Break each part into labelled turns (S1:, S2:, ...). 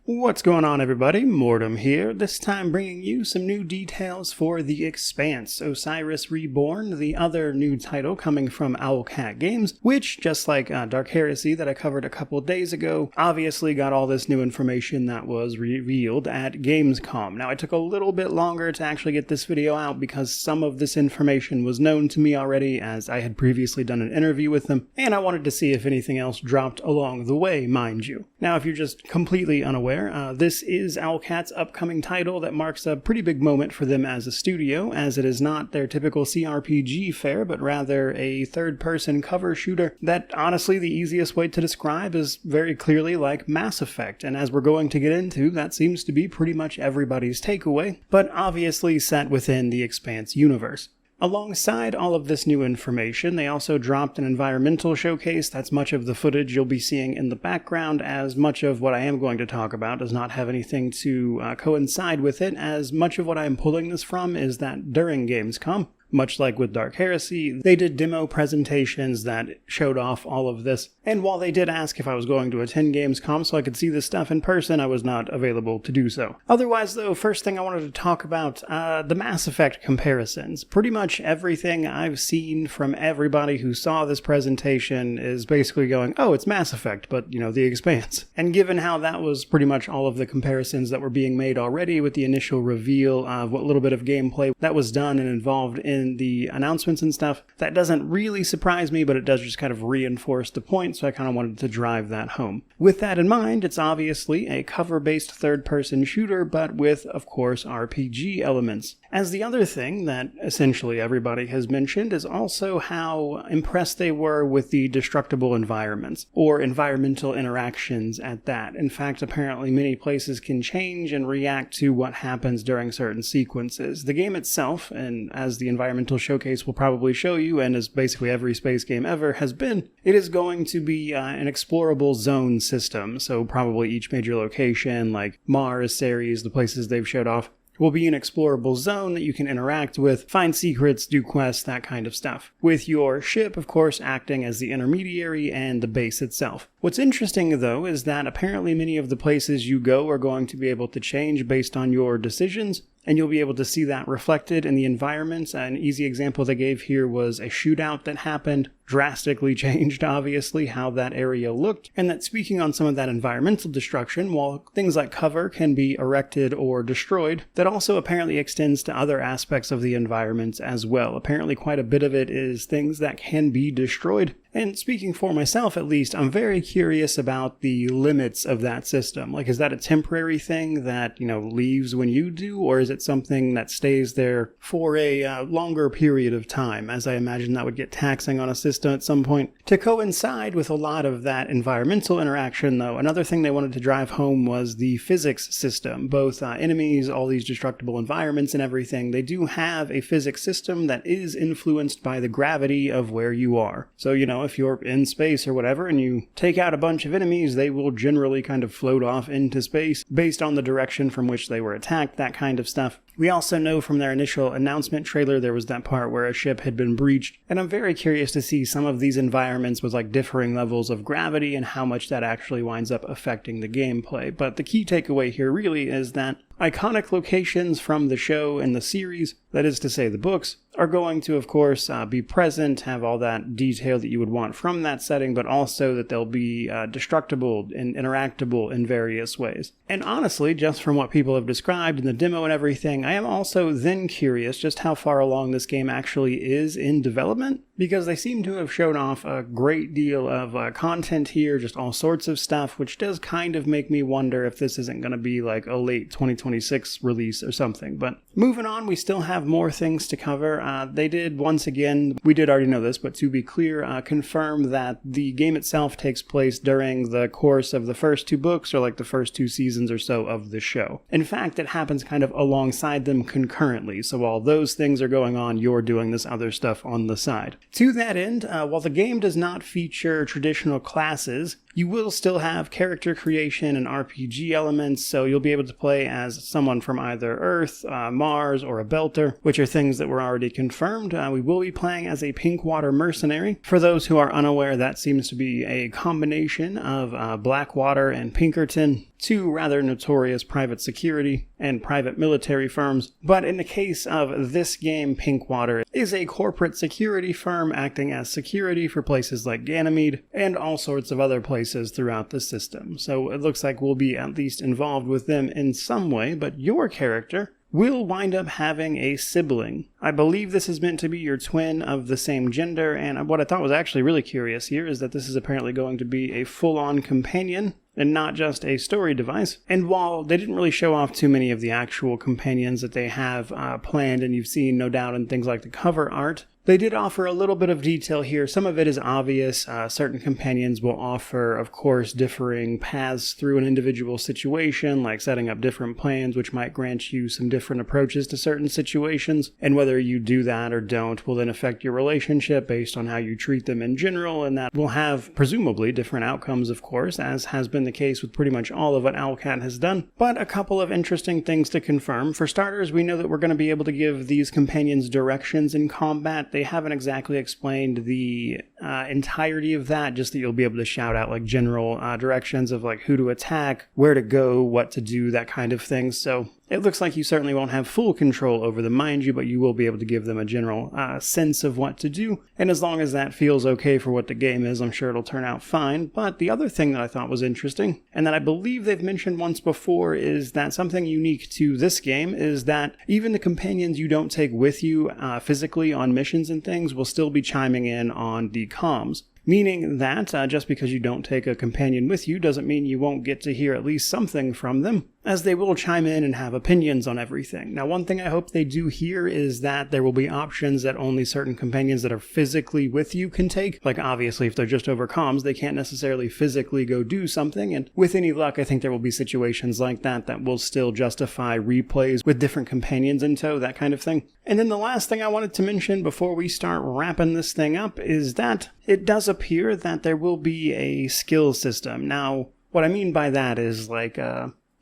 S1: What's going on, everybody? Mortem here, this time bringing you some new details for the Expanse, Osiris Reborn, the other new title coming from Owlcat Games, which, just like Dark Heresy that I covered a couple days ago, obviously got all this new information that was revealed at Gamescom. Now, it took a little bit longer to actually get this video out because some of this information was known to me already, as I had previously done an interview with them, and I wanted to see if anything else dropped along the way, mind you. Now, if you're just completely unaware, this is Owlcat's upcoming title that marks a pretty big moment for them as a studio, as it is not their typical CRPG fare, but rather a third-person cover shooter that, honestly, the easiest way to describe is very clearly like Mass Effect, and as we're going to get into, that seems to be pretty much everybody's takeaway, but obviously set within the Expanse universe. Alongside all of this new information, they also dropped an environmental showcase. That's much of the footage you'll be seeing in the background, as much of what I am going to talk about does not have anything to coincide with it, as much of what I am pulling this from is that during Gamescom, much like with Dark Heresy, they did demo presentations that showed off all of this. And while they did ask if I was going to attend Gamescom so I could see this stuff in person, I was not available to do so. Otherwise, though, first thing I wanted to talk about, the Mass Effect comparisons. Pretty much everything I've seen from everybody who saw this presentation is basically going, oh, it's Mass Effect, but, the Expanse. And given how that was pretty much all of the comparisons that were being made already with the initial reveal of what little bit of gameplay that was done and involved in the announcements and stuff, that doesn't really surprise me, but it does just kind of reinforce the point, so I kind of wanted to drive that home. With that in mind, it's obviously a cover-based third-person shooter, but with, of course, RPG elements. As the other thing that essentially everybody has mentioned is also how impressed they were with the destructible environments, or environmental interactions at that. In fact, apparently many places can change and react to what happens during certain sequences. The game itself, and as the environmental showcase will probably show you, and as basically every space game ever has been, it is going to be an explorable zone system, so probably each major location, like Mars, Ceres, the places they've showed off, will be an explorable zone that you can interact with, find secrets, do quests, that kind of stuff. With your ship, of course, acting as the intermediary and the base itself. What's interesting, though, is that apparently many of the places you go are going to be able to change based on your decisions, and you'll be able to see that reflected in the environments. An easy example they gave here was a shootout that happened, drastically changed, obviously, how that area looked, and that speaking on some of that environmental destruction, while things like cover can be erected or destroyed, that also apparently extends to other aspects of the environment as well. Apparently quite a bit of it is things that can be destroyed. And speaking for myself, at least, I'm very curious about the limits of that system. Like, is that a temporary thing that, leaves when you do, or is it something that stays there for a longer period of time, as I imagine that would get taxing on a system at some point? To coincide with a lot of that environmental interaction, though, another thing they wanted to drive home was the physics system. Both enemies, all these destructible environments and everything, they do have a physics system that is influenced by the gravity of where you are. So, if you're in space or whatever and you take out a bunch of enemies, they will generally kind of float off into space based on the direction from which they were attacked, that kind of stuff. We also know from their initial announcement trailer there was that part where a ship had been breached, and I'm very curious to see some of these environments with differing levels of gravity and how much that actually winds up affecting the gameplay. But the key takeaway here really is that iconic locations from the show and the series, that is to say the books, are going to, of course, be present, have all that detail that you would want from that setting, but also that they'll be destructible and interactable in various ways. And honestly, just from what people have described in the demo and everything, I am also then curious just how far along this game actually is in development, because they seem to have shown off a great deal of content here, just all sorts of stuff, which does kind of make me wonder if this isn't going to be like a late 2026 release or something. But moving on, we still have more things to cover. They did, once again, we did already know this, but to be clear, confirm that the game itself takes place during the course of the first two books, or like the first two seasons or so of the show. In fact, it happens kind of alongside them concurrently, so while those things are going on, you're doing this other stuff on the side. To that end, while the game does not feature traditional classes, You will still have character creation and RPG elements, so you'll be able to play as someone from either Earth, Mars, or a Belter, which are things that were already confirmed. We will be playing as a Pinkwater mercenary. For those who are unaware, that seems to be a combination of Blackwater and Pinkerton, two rather notorious private security and private military firms. But in the case of this game, Pinkwater is a corporate security firm acting as security for places like Ganymede and all sorts of other places throughout the system. So it looks like we'll be at least involved with them in some way, but your character will wind up having a sibling. I believe this is meant to be your twin of the same gender, and what I thought was actually really curious here is that this is apparently going to be a full-on companion and not just a story device. And while they didn't really show off too many of the actual companions that they have planned, and you've seen no doubt in things like the cover art, they did offer a little bit of detail here. Some of it is obvious. Certain companions will offer, of course, differing paths through an individual situation, like setting up different plans, which might grant you some different approaches to certain situations. And whether you do that or don't will then affect your relationship based on how you treat them in general, and that will have, presumably, different outcomes, of course, as has been the case with pretty much all of what Owlcat has done. But a couple of interesting things to confirm. For starters, we know that we're going to be able to give these companions directions in combat. They haven't exactly explained the entirety of that, just that you'll be able to shout out like general directions of like who to attack, where to go, what to do, that kind of thing. So it looks like you certainly won't have full control over them, mind you, but you will be able to give them a general sense of what to do. And as long as that feels okay for what the game is, I'm sure it'll turn out fine. But the other thing that I thought was interesting, and that I believe they've mentioned once before, is that something unique to this game is that even the companions you don't take with you physically on missions and things will still be chiming in on the comms. Meaning that just because you don't take a companion with you doesn't mean you won't get to hear at least something from them, as they will chime in and have opinions on everything. Now, one thing I hope they do here is that there will be options that only certain companions that are physically with you can take. Like, obviously, if they're just over comms, they can't necessarily physically go do something, and with any luck, I think there will be situations like that that will still justify replays with different companions in tow, that kind of thing. And then the last thing I wanted to mention before we start wrapping this thing up is that it does appear that there will be a skill system. Now, what I mean by that is like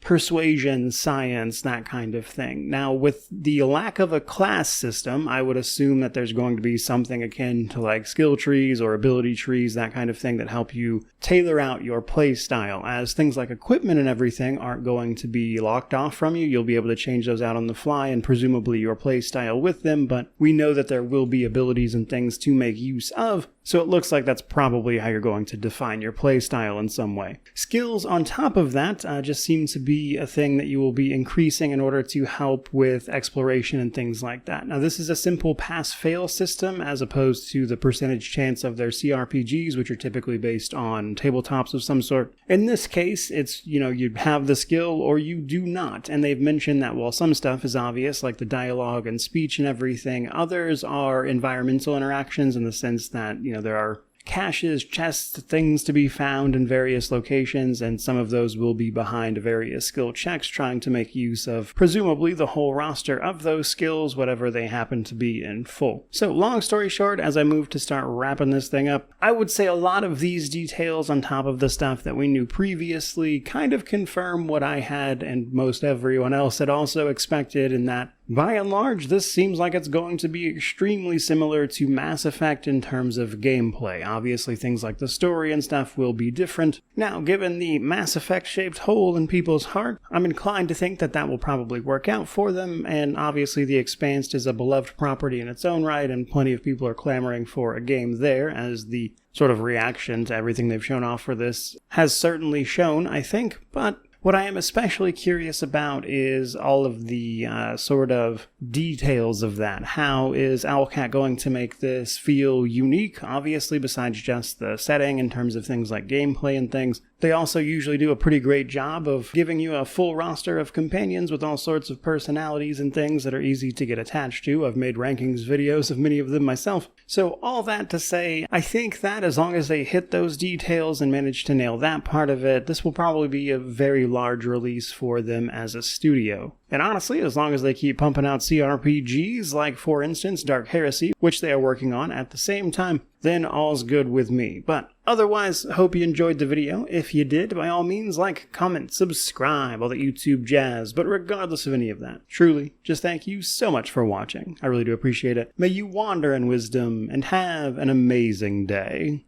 S1: persuasion, science, that kind of thing. Now, with the lack of a class system, I would assume that there's going to be something akin to like skill trees or ability trees, that kind of thing, that help you tailor out your play style, as things like equipment and everything aren't going to be locked off from you. You'll be able to change those out on the fly and presumably your play style with them, but we know that there will be abilities and things to make use of, so it looks like that's probably how you're going to define your play style in some way. Skills on top of that just seem to be a thing that you will be increasing in order to help with exploration and things like that. Now, this is a simple pass-fail system as opposed to the percentage chance of their CRPGs, which are typically based on tabletops of some sort. In this case, it's, you have the skill or you do not. And they've mentioned that while some stuff is obvious, like the dialogue and speech and everything, others are environmental interactions in the sense that, there are caches, chests, things to be found in various locations, and some of those will be behind various skill checks trying to make use of presumably the whole roster of those skills, whatever they happen to be in full. So long story short, as I move to start wrapping this thing up, I would say a lot of these details on top of the stuff that we knew previously kind of confirm what I had and most everyone else had also expected, in that by and large, this seems like it's going to be extremely similar to Mass Effect in terms of gameplay. Obviously, things like the story and stuff will be different. Now, given the Mass Effect-shaped hole in people's heart, I'm inclined to think that that will probably work out for them, and obviously the Expanse is a beloved property in its own right, and plenty of people are clamoring for a game there, as the sort of reaction to everything they've shown off for this has certainly shown, I think, but what I am especially curious about is all of the sort of details of that. How is Owlcat going to make this feel unique? Obviously, besides just the setting in terms of things like gameplay and things, they also usually do a pretty great job of giving you a full roster of companions with all sorts of personalities and things that are easy to get attached to. I've made rankings videos of many of them myself. So all that to say, I think that as long as they hit those details and manage to nail that part of it, this will probably be a very large release for them as a studio. And honestly, as long as they keep pumping out CRPGs, like for instance Dark Heresy, which they are working on at the same time, then all's good with me. But otherwise, hope you enjoyed the video. If you did, by all means, like, comment, subscribe, all that YouTube jazz. But regardless of any of that, truly, just thank you so much for watching. I really do appreciate it. May you wander in wisdom and have an amazing day.